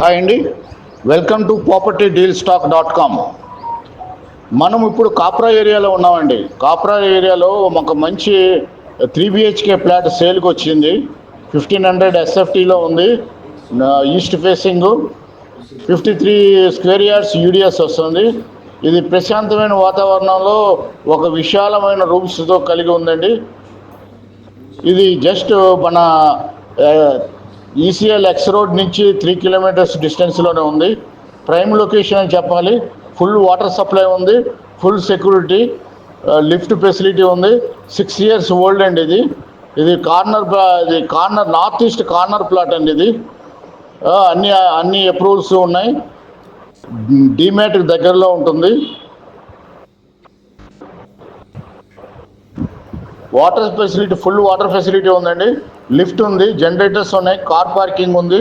Hi అండి, welcome to propertyddealstock.com. మనం ఇప్పుడు కాప్రా ఏరియాలో ఉన్నామండి. కాప్రా ఏరియాలో ఒక మంచి 3BHK ఫ్లాట్ సేల్కి వచ్చింది. 1500 SFTలో ఉంది. East facing 53 square yards UDS వస్తుంది. ఇది ప్రశాంతమైన వాతావరణంలో ఒక విశాలమైన రూమ్స్తో కలిగి ఉందండి. ఇది జస్ట్ మన ఈసీఎల్ ఎక్స్ రోడ్ నుంచి 3 కిలోమీటర్స్ డిస్టెన్స్లోనే ఉంది. ప్రైమ్ లొకేషన్ అని చెప్పాలి. ఫుల్ వాటర్ సప్లై ఉంది, ఫుల్ సెక్యూరిటీ, లిఫ్ట్ ఫెసిలిటీ ఉంది. 6 years ఓల్డ్ అండి. ఇది corner north east corner plot అండి. ఇది అన్ని అప్రూవల్స్ ఉన్నాయి. డీమ్యాట్ దగ్గరలో ఉంటుంది. Water facility, full water facility ఉందండి. లిఫ్ట్ ఉంది, జనరేటర్స్ ఉన్నాయి, కార్ పార్కింగ్ ఉంది.